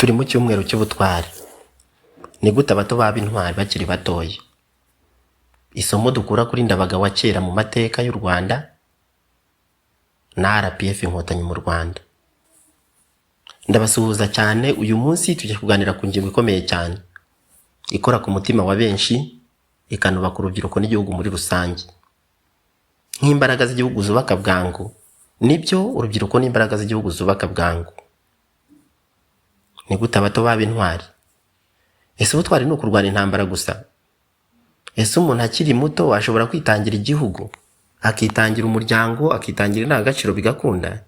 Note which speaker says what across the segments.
Speaker 1: Turi mu cyumweru cy'ubutwari. Ni gute abato baba intwari bakiri batoya? Isomo dukura kuri Ndabaga wa kera mu mateka y'u Rwanda na RPF Inkotanyi mu Rwanda. Ndabasuhuza cyane. Uyu munsi tujye kuganira ku ngingo ikomeye cyane, ikora ku mutima wa benshi, ikanubaka urubyiruko n'igihugu muri rusange. Nk'imbaraga z'igihugu zubaka bwangu, nibyo urubyiruko n'imbaraga z'igihugu zubaka bwangu. Ni gute abato baba intwari? Ese ubutwari ni ukurwana intambara gusa? Ese umuntu akiri muto ashobora kwitangira igihugu, akitangira umuryango, akitangira indangagaciro bigakunda?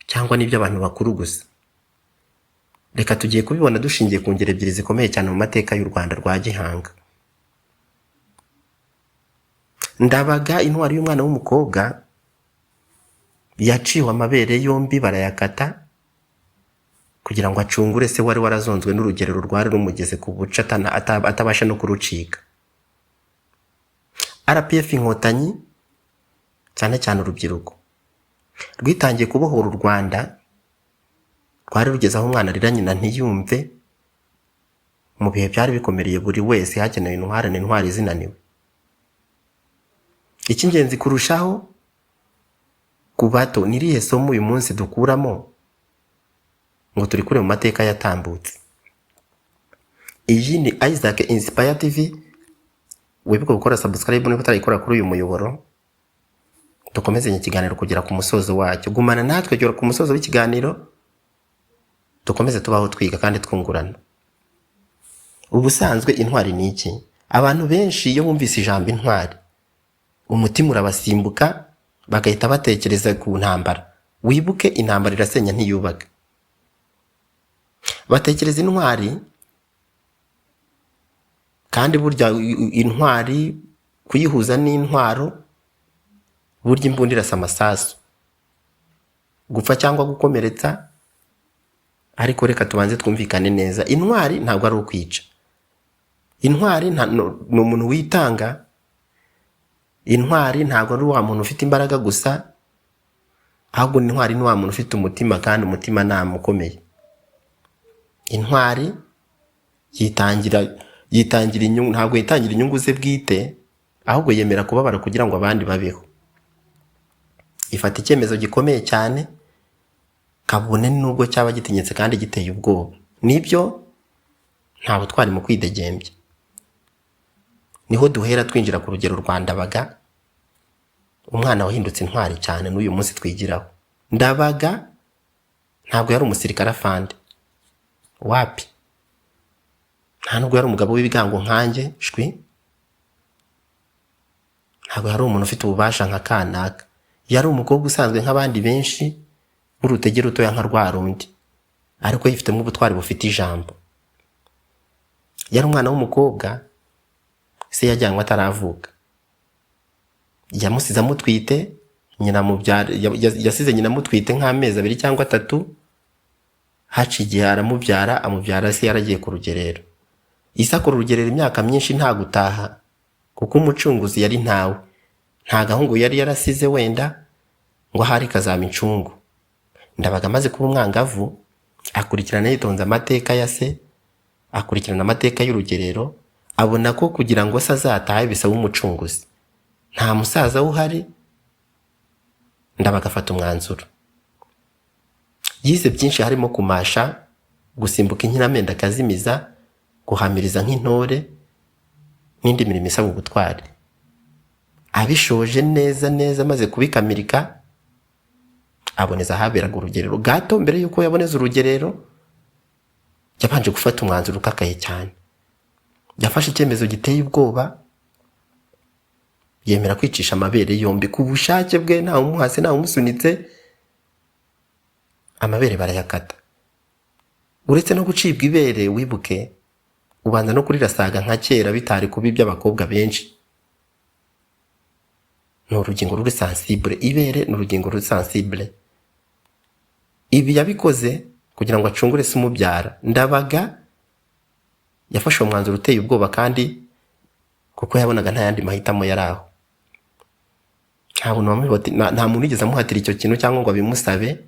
Speaker 1: Cyangwa nibyo abantu bakuru gusa? Reka tugiye kubibona dushingiye ku ngero ebyiri zikomeye cyane mu mateka y'u Rwanda rwa gihanga. Ndabaga, intwari y'umwana w'umukobwa, yaciwe amabere yombi barayakata kugira ngo acungure se wari warazonzwe n'urugerero rwari rumugeze ku buca atabasha no kurucika. RPF Inkotanyi, cyane cyane urubyiruko, rwitangiye kubohora u Rwanda, rwari rugeze aho umwana arira nyina ntiyumve. Mu bihe byari bikomereye buri wese, hakenewe intwari zinaniwe. Icy'ingenzi kurushaho ku bato ni irihe somo uyu munsi dukuramo ngo turi kure mu mateka yatambutse? Iyi ni Isaac Inspire TV. Wibuke gukora subscribe niba utarayikora kuri uyu muyoboro. Dukomeze ikiganiro kugera ku musozo wacyo. Gumana natwe kugera ku musozo w'ikiganiro, dukomeze tubaho twiga kandi twungurana. Ubusanzwe intwari ni iki? Abantu benshi iyo bumvise ijambo intwari, umutima urabasimbuka bagahita batekereza ku ntambara. Wibuke intambara irasenya ntiyubaka. Batekereza intwari, kandi burya intwari kuyihuza n'intwaro, burya imbunda irasa amasasu, gupfa cyangwa gukomeretsa. Ariko reka tubanze twumvikane neza, intwari ntabwo ari ukwica. Intwari ni umuntu witanga. Intwari ntabwo ari wa muntu ufite imbaraga gusa, ahubwo intwari ni wa muntu ufite umutima, kandi umutima nama ukomeye. Intwari yitangira inyungu, ntabwo yitangira inyungu ze bwite, ahubwo yemera kubabara kugira ngo abandi babeho. Ifata icyemezo gikomeye cyane, kabone nubwo cyaba gitinyitse kandi giteye ubwoba. Nibyo, nta butwari mu kwidegembya. Niho duhera twinjira ku rugero rwa Ndabaga, umwana wahindutse intwari cyane n'uyu munsi twigiraho. Ndabaga ntabwo yari umusirikare afande, wapi. Nta nubwo yari umugabo w'ibigango nkanjye shwi. Ntabwo yari umuntu ufite ububasha nka kanaka. Yari umukobwa usanzwe nk'abandi benshi, urutege rutoya nka rwa rundi, ariko yifitemo ubutwari bufite ijambo. Yari umwana w'umukobwa, se yajyanywe ataravuka. Yamusize amutwite, yasize nyina amutwite nk'amezi 2 cyangwa 3. Haciye igihe aramubyara, amubyara se yaragiye ku rugerero. Isakora urugerero imyaka myinshi nta gutaha, kuko umucunguzi yari ntawe. Nta gahungu yari yarasize wenda ngo ahari kazama incungu. Ndabaga amaze kuba umwangavu, akurikirana yitonze amateka ya se, akurikirana amateka y'urugerero, abona ko kugira ngo se azatahe bisaba umucunguzi. Nta musaza uhari. Ndabaga afata umwanzuro. Yize byinshi, harimo kumasha, gusimbuka inkiramende akazimiza, guhamiriza nk'intore, n'indi mirimo isaba ubutwari. Abishoje neza maze kubikamirika, aboneza ahaberaga urugerero. Gato mbere yuko yaboneza urugerero, yabanje gufata umwanzuro ukakaye cyane. Yafashe icyemezo giteye ubwoba, yemera kwicisha amabere yombi ku bushake bwe, nta umuhase nta umusunitse. Amabere barayakata. Uretse no gucibwa ibere, wibuke, ubanza no kurirasaga nka kera bitari kubi by'abakobwa benshi. Ni urugingo ruri sensible. Ibere ni urugingo ruri sensible. Ibi yabikoze kugira ngo acungure se umubyara. Ndabaga yafashe umwanzuro uteye ubwoba, kandi kuko yabonaga nta yandi mahitamo yari aho. Nta muntu wigeze amuhatira icyo kintu cyangwa ngo abimusabe.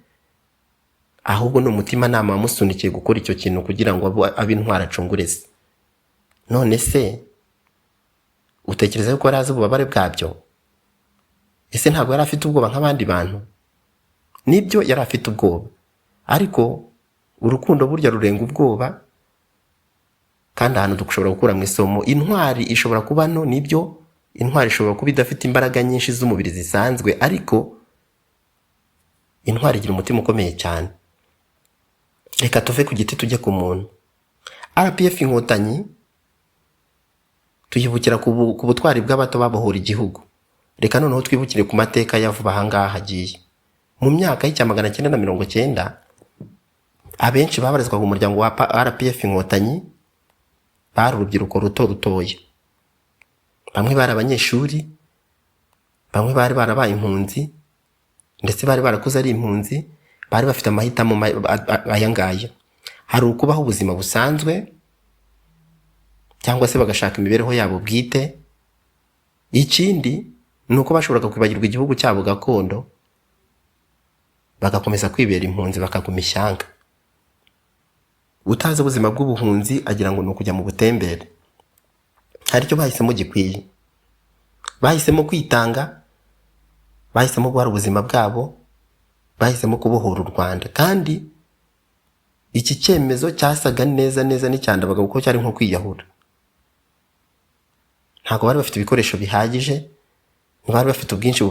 Speaker 1: ahubwo ni umutimanama wamusunikiye gukora icyo kintu kugira ngo abe intwari acungure se. None se utekereza ko yari azi ububabare bwabyo? Ese ntabwo yari afite ubwoba nk'abandi bantu? Nibyo yari afite ubwoba, ariko urukundo burya rurenga ubwoba, kandi ahantu dushobora gukura mu isomo. Intwari ishobora kuba no, nibyo intwari ishobora kuba idafite imbaraga nyinshi z'umubiri zisanzwe, ariko intwari igira umutima ukomeye cyane. Reka tuve ku giti tujye ku muntu. RPF Inkotanyi tuyibukira ku butwari bw'abato babohora igihugu. Reka noneho twibukire ku mateka ya vuba ahangaha hagiye. Mu myaka y'1990 abenshi babarizwaga mu muryango wa RPF Inkotanyi bari urubyiruko rutoya. Bamwe bari abanyeshuri, bamwe bari barabaye impunzi, ndetse bari barakuze ari impunzi, bari bafite amahitamo aya ngaya. Hari ukubaho ubuzima busanzwe cyangwa se bagashaka imibereho yabo bwite. Ikindi ni uko bashoboraga kwibagirwa igihugu cyabo gakondo bagakomeza kwibera impunzi, bakaguma ishyanga. Utazi ubuzima bw'ubuhunzi agira ngo ni ukujya mu butembere. Hari icyo bahisemo gikwiye. Bahisemo kwitanga, bahisemo guhara ubuzima bwabo, bahisemo kubohora u Rwanda. Kandi iki cyemezo cyasaga neza n'icyandabaga kuko cyari nko kwiyahura. Ntabwo bari bafite ibikoresho bihagije, ntibari bafite ubwinshi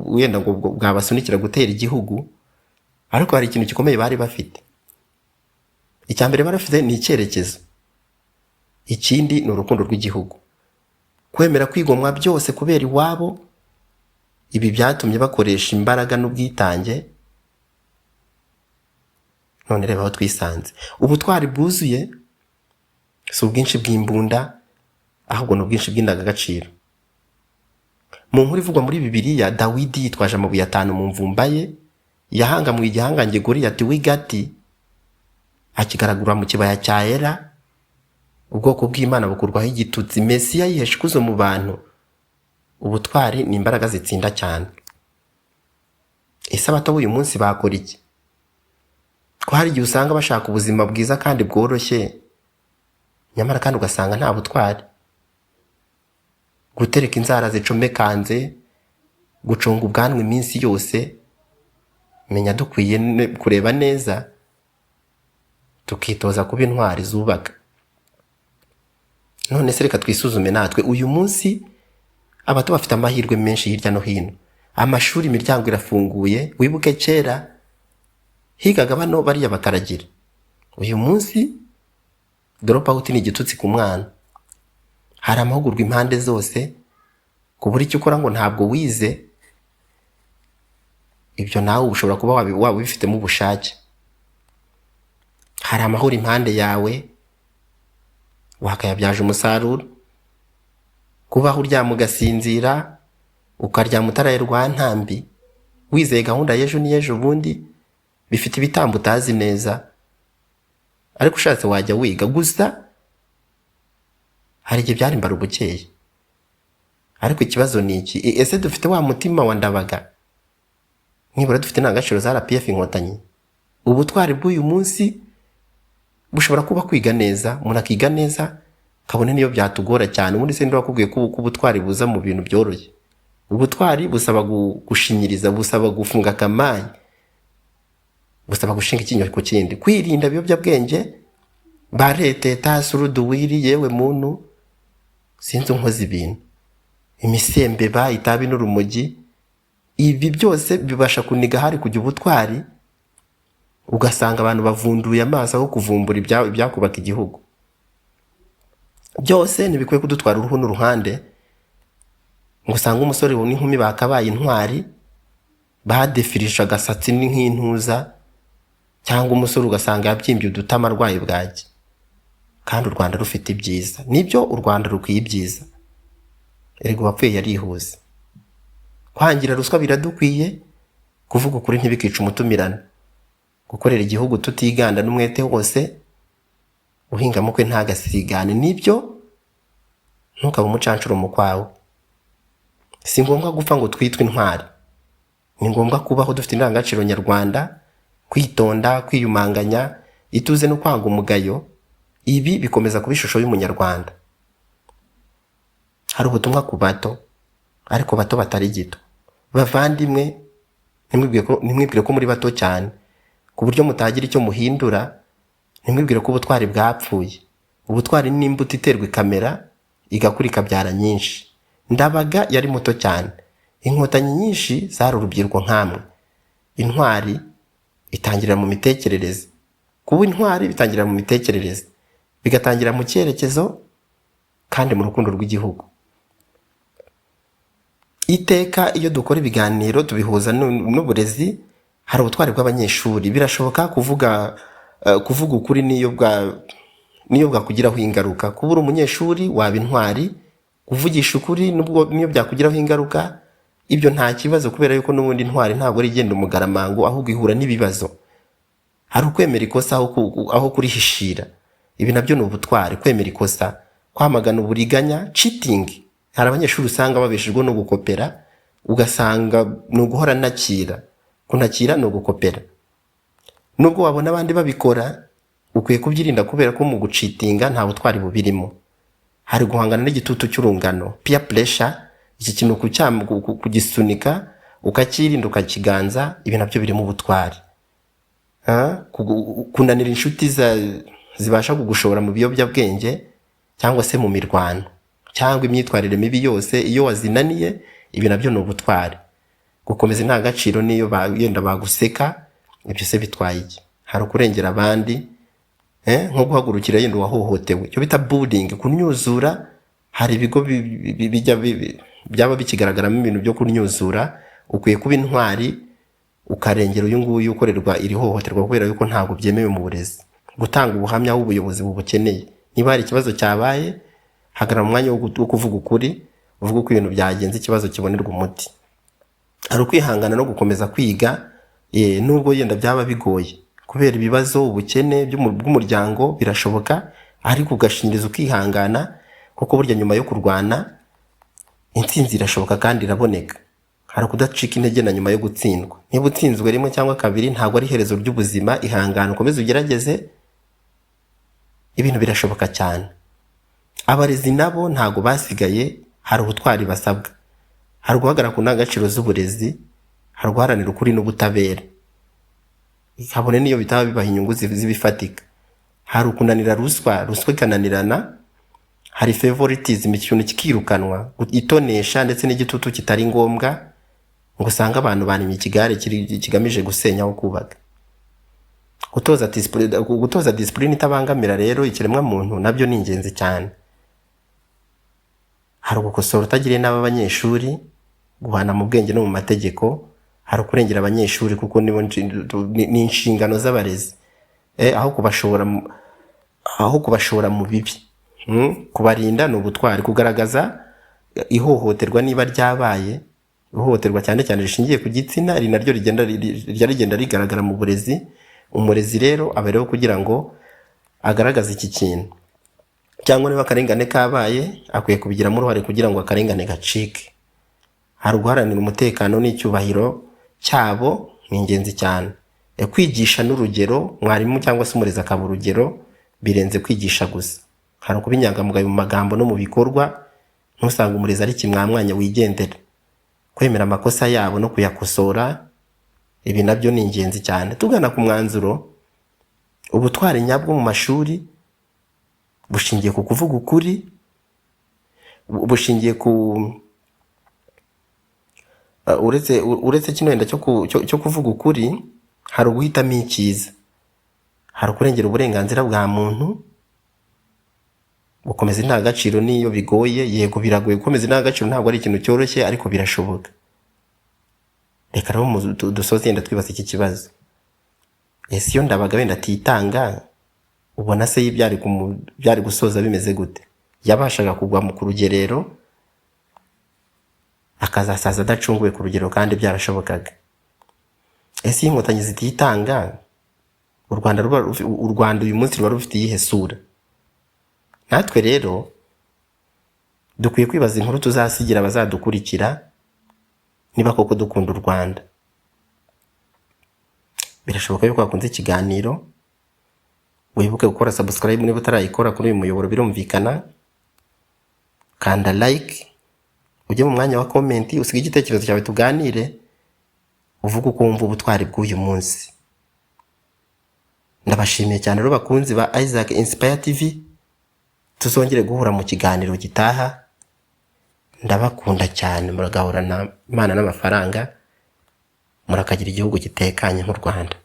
Speaker 1: wenda ngo bwabasunikira gutera igihugu, ariko hari ikintu gikomeye bari bafite. Icya mbere bari bafite ni icyerekezo, ikindi ni urukundo rw'igihugu, kwemera kwigomwa byose kubera iwabo. Ibi byatumye bakoresha imbaraga n'ubwitange. None reba aho twisanze. Ubutwari bwuzuye si ubwinshi bw'imbunda, ahubwo ni ubwinshi bw'indangagaciro. Mu nkuru ivugwa muri Bibiliya, Dawidi yitwaje amabuye 5 mu mvumba ye, yahangamuye igihangange Goliyati w'Igati, akigaragura mu kibaya cya Era. Ubwoko bw'Imana bukurwaho igitutsi, Mesiya yihesha ikuzo mu bantu. Ubutwari ni imbaraga zitsinda cyane. Ese abato b'uyu munsi bakora iki? Ko hari igihe usanga bashaka ubuzima bwiza kandi bworoshye, nyamara kandi ugasanga nta butwari. Gutereka inzara zicomekanze, gucunga ubwanwa iminsi yose. Menya dukwiye kureba neza, tukitoza kuba intwari zubaka. None se reka twisuzume natwe. Uyu munsi abato bafite amahirwe menshi hirya no hino. Amashuri imiryango irafunguye. Wibuke kera higaga bano bariya bakaragira. Uyu munsi drop out ni igitutsi ku mwana. Hari amahugurwa impande zose, kubura icyo ukora ngo ntabwo wize. Ibyo nawe ushobora kuba waba bifitemo ubushake. Hari amahoro impande yawe, wakayabyaje umusaruro. Kubaho uryama ugasinzira, ukaryama utaraye Rwantambi, wizeye gahunda y'ejo n'ejo bundi, bifite ibitambo utazi neza, ariko ushatse wajya wiga. Gusa hari igihe byarimbara ubukeye. Ariko ikibazo ni iki? Ese dufite wa mutima wa Ndabaga? Nibura dufite n'agaciro za RPF Inkotanyi? Ubutwari bw'uyu munsi bushobora kuba kwiga neza. Umuntu akiga neza kabone niyo byatugora cyane. Ubundi se ndakubwiye ko ubutwari buza mu bintu byoroshye. Ubutwari busaba gushinyiriza, busaba gufunga kamayi, busaba gushinga ikinyo ku kindi, kwirinda ibiyobyabwenge, bareteta suruduwiri, yewe muntu sinzi nkoze ibintu, imisembe itabi n'urumogi. Ibi byose bibasha kuniga hari kujya ubutwari, ugasanga abantu bavunduye amaso aho kuvumbura ibyakubaka igihugu. Byose ntibikwiye kudutwara uruhu n'uruhande ngo usanga umusore n'inkumi bakabaye intwari badefirisha agasatsi nk'intuza, cyangwa umusore ugasanga yabyimbye udutama arwaye bwaki. Kandi u Rwanda rufite ibyiza. Nibyo u Rwanda rukwiye ibyiza, erega uwapfuye yarihuse. Kwangira ruswa biradukwiye, kuvuga ukuri ntibikica umutumirano, gukorera igihugu tutiganda n'umwete wose, uhingamo kwe ntagasigane. Nibyo ntukaba umucancuro mu kwawe. Si ngombwa gupfa ngo twitwe intwari, ni ngombwa kubaho dufite indangagaciro nyarwanda kwitonda, kwiyumanganya, ituze no kwanga umugayo, ibi bikomeza kuba ishusho y'umunyarwanda. Hari ubutumwa ku bato, ariko bato batari gito. Bavandimwe, ntimwibwire ko muri bato cyane ku buryo mutagira icyo muhindura. Ntimwibwire ko ubutwari bwapfuye. Ubutwari ni imbuto iterwa ikamera, igakura ikabyara nyinshi. Ndabaga yari muto cyane. Inkotanyi nyinshi zari urubyiruko nkamwe. Intwari itangirira mu mitekerereze. Kuba intwari bitangirira mu mitekerereze, bigatangira mu cyerekezo kandi mu rukundo rw'igihugu. Iteka iyo dukora ibiganiro tubihuza n'uburezi, hari ubutwari bw'abanyeshuri. Birashoboka kuvuga ukuri niyo bwakugiraho ingaruka. Kuba uri umunyeshuri waba intwari, kuvugisha ukuri niyo byakugiraho ingaruka, ibyo nta kibazo, kubera yuko n'ubundi intwari ntabwo ari igenda umugaramango, ahubwo ihura n'ibibazo. Hari ukwemera ikosa aho kurihishira. Ibi nabyo ni ubutwari, kwemera ikosa, kwamagana uburiganya, cheating. Hari abanyeshuri usanga babeshejwe no gukopera, ugasanga ni uguhora nakira. Kunakira ni ugukopera. Nubwo wabona abandi babikora, ukwiye kubyirinda, kubera ko mu gucitinga nta butwari bubirimo. Hari guhangana n'igitutu cy'urungano, peer pressure. Iki kintu kugisunika ukakirinda ukakiganza, ibi nabyo birimo ubutwari. Kunanira inshuti zibasha kugushora mu biyobyabwenge cyangwa se mu mirwano cyangwa imyitwarire mibi yose, iyo wazinaniye, ibi nabyo ni ubutwari. Gukomeza indangagaciro niyo yenda baguseka, ibyo se bitwaye iki? Hari ukurengera abandi, nko guhagurukira yenda uwahohotewe, icyo bita bullying, kunyuzura. Hari ibigo byaba bikigaragaramo ibintu byo kunyuzura. Ukwiye kuba intwari ukarengera uyu nguyu ukorerwa iri hohoterwa, kubera yuko ntabwo byemewe mu burezi. Gutanga ubuhamya w'ubuyobozi bubukeneye. Niba hari ikibazo cyabaye, hagarara mu mwanya wo kuvuga ukuri, uvuga uko ibintu byagenze, ikibazo kibonerwa umuti. Hari ukwihangana no gukomeza kwiga, nubwo yenda byaba bigoye kubera ibibazo, ubukene bw'umuryango, birashoboka, ariko ugashingiriza ukihangana, kuko burya nyuma yo kurwana intsinzi irashoboka kandi iraboneka. Hari kudacika intege na nyuma yo gutsindwa. Niba utsinzwe rimwe cyangwa kabiri, ntabwo ari iherezo ry'ubuzima. Ihangana, ukomeze ugerageze, ibintu birashoboka cyane. Abarezi nabo ntabwo basigaye, hari ubutwari basabwa. Hari guhagarara ku ndangagaciro z'uburezi, hari guharanira ukuri n'ubutabera, kabone niyo bitaba bibaha inyungu zibifatika. Hari ukunanira ruswa ikananirana. Hari favoritism, ikintu kikirukanwa, itonesha ndetse n'igitutu kitari ngombwa, ngo usanga abantu banimye ikigare kigamije gusenya aho kubaka. Gutoza discipline itabangamira rero ikiremwa muntu, nabyo ni ingenzi cyane. Hari gukosora utagiriye n'abanyeshuri, guhana mu bwenge no mu mategeko. Hari kurengera abanyeshuri, kuko ni inshingano z'abarezi, aho kubashora mu bibi. Kubarinda ni ubutwari. Kugaragaza ihohoterwa niba ryabaye, ihohoterwa cyane cyane rishingiye ku gitsina, ari naryo rigenda rigaragara mu burezi. Umurezi rero abereho kugira ngo agaragaze iki kintu, cyangwa niba akarengane kabaye, akwiye kubigiramo uruhare kugira ngo akarengane gacike. Hari guharanira umutekano n'icyubahiro cyabo, ni ingenzi cyane. Kwigisha n'urugero, mwarimu cyangwa se umurezi akaba urugero, birenze kwigisha gusa. Hari kuba inyangamugayo mu magambo no mu bikorwa, ntusanga umurezi ari kimwamwanya wigendera. Kwemera amakosa yabo no kuyakosora, ibi nabyo ni ingenzi cyane. Tugana ku mwanzuro, ubutwari nyabwo mu mashuri bushingiye ku kuvuga ukuri, bushingiye ku uretse kino wenda cyo kuvuga ukuri, hari uguhitamo icyiza. Hari kurengera uburenganzira bwa muntu, gukomeza indangagaciro niyo bigoye. Yego biragoye gukomeza indangagaciro, ntabwo ari ikintu cyoroshye, ariko birashoboka. Reka rero dusoze yenda twibaza iki kibazo. Ese iyo Ndabaga wenda atitanga, ubona se byari gusoza bimeze gute? Yabashaga kugwa ku rugerero, akazasaza adacunguwe ku rugero, kandi byarashobokaga. Ese iyo inkotanyi zititanga, u Rwanda uyu munsi ruba rufite iyihe sura? Natwe rero dukwiye kwibaza inkuru tuzasigira abazadukurikira, niba koko dukunda u Rwanda. birashoboka yuko wakunze ikiganiro. Wibuke gukora subscribe niba utarayikora kuri uyu muyoboro, birumvikana. Kanda like, ujye mu mwanya wa comment, usige igitekerezo cyawe tuganire, uvuga uko wumva ubutwari bw'uyu munsi. Ndabashimiye cyane rero bakunzi ba Isaac Inspire TV, tuzongere guhura mu kiganiro gitaha. Ndabakunda cyane, muragahorana Imana n'amafaranga, murakagira igihugu gitekanye nk'u Rwanda.